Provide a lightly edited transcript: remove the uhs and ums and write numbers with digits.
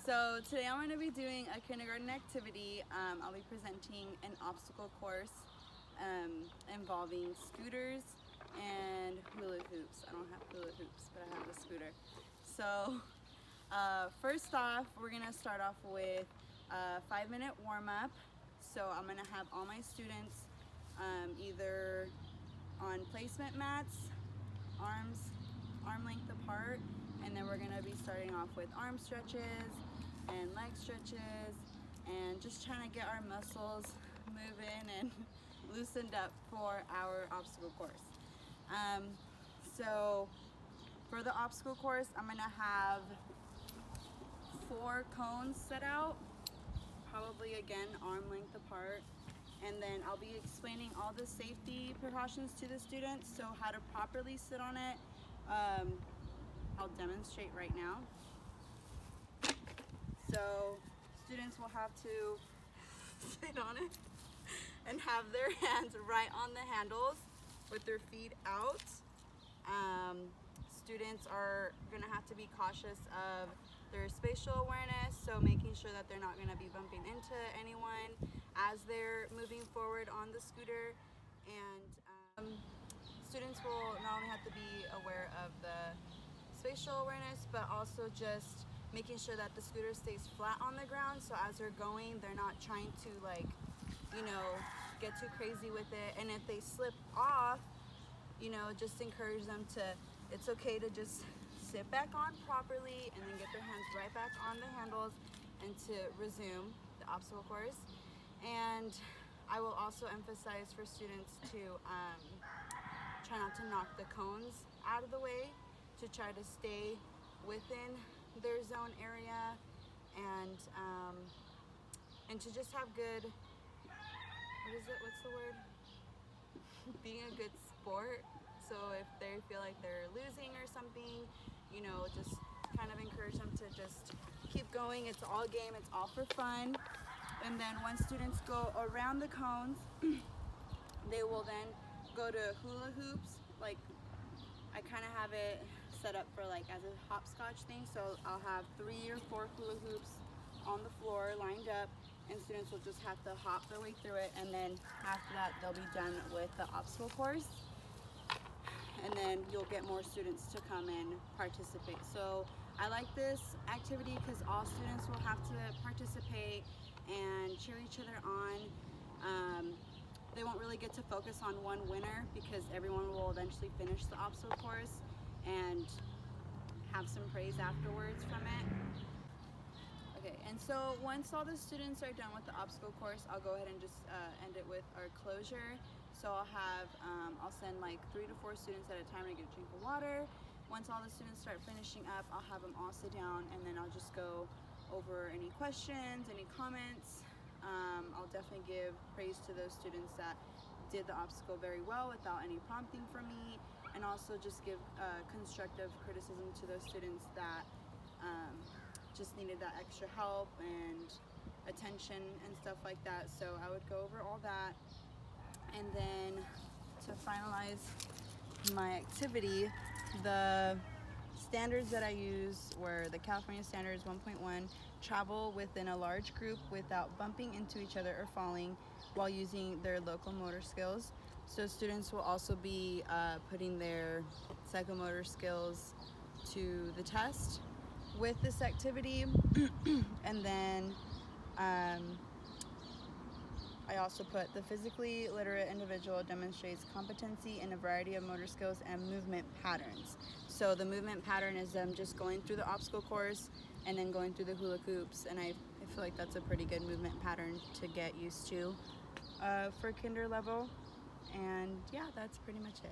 So today I'm going to be doing a kindergarten activity. I'll be presenting an obstacle course involving scooters and hula hoops. I don't have hula hoops, but I have a scooter. So first off, we're going to start off with a 5-minute warm-up. So I'm going to have all my students either on placement mats, arm length apart, and then we're going to be starting off with arm stretches and leg stretches and just trying to get our muscles moving and loosened up for our obstacle course. So for the obstacle course, I'm going to have 4 cones set out, probably again arm length apart, and then I'll be explaining all the safety precautions to the students, so how to properly sit on it. I'll demonstrate right now. So students will have to sit on it and have their hands right on the handles with their feet out. Students are going to have to be cautious of their spatial awareness, so making sure that they're not going to be bumping into anyone as they're moving forward on the scooter. And students will not only have to be aware of the spatial awareness, but also just making sure that the scooter stays flat on the ground, so as they're going, they're not trying to get too crazy with it. And if they slip off, just encourage them to, it's okay to just sit back on properly and then get their hands right back on the handles and to resume the obstacle course. And I will also emphasize for students to try not to knock the cones out of the way, to try to stay within their zone area, and to just have good, what's the word? Being a good sport. So if they feel like they're losing or something, just kind of encourage them to just keep going. It's all game, it's all for fun. And then once students go around the cones, they will then go to hula hoops. Like, I kind of have it set up for as a hopscotch thing. So I'll have 3 or 4 hula hoops on the floor lined up, and students will just have to hop their way through it, and then after that they'll be done with the obstacle course, and then you'll get more students to come and participate. So I like this activity because all students will have to participate and cheer each other on. They won't really get to focus on one winner because everyone will eventually finish the obstacle course and have some praise afterwards from it. Okay, and so once all the students are done with the obstacle course, I'll go ahead and just end it with our closure. So I'll send 3 to 4 students at a time to get a drink of water. Once all the students start finishing up, I'll have them all sit down, and then I'll just go over any questions, any comments. I'll definitely give praise to those students that did the obstacle very well without any prompting from me, and also just give constructive criticism to those students that just needed that extra help and attention and stuff like that. So I would go over all that, and then to finalize my activity, the standards that I used were the California Standards 1.1, travel within a large group without bumping into each other or falling while using their local motor skills. So students will also be putting their psychomotor skills to the test with this activity. And then I also put the physically literate individual demonstrates competency in a variety of motor skills and movement patterns. So the movement pattern is them just going through the obstacle course and then going through the hula hoops, and I feel like that's a pretty good movement pattern to get used to for kinder level. And yeah, that's pretty much it.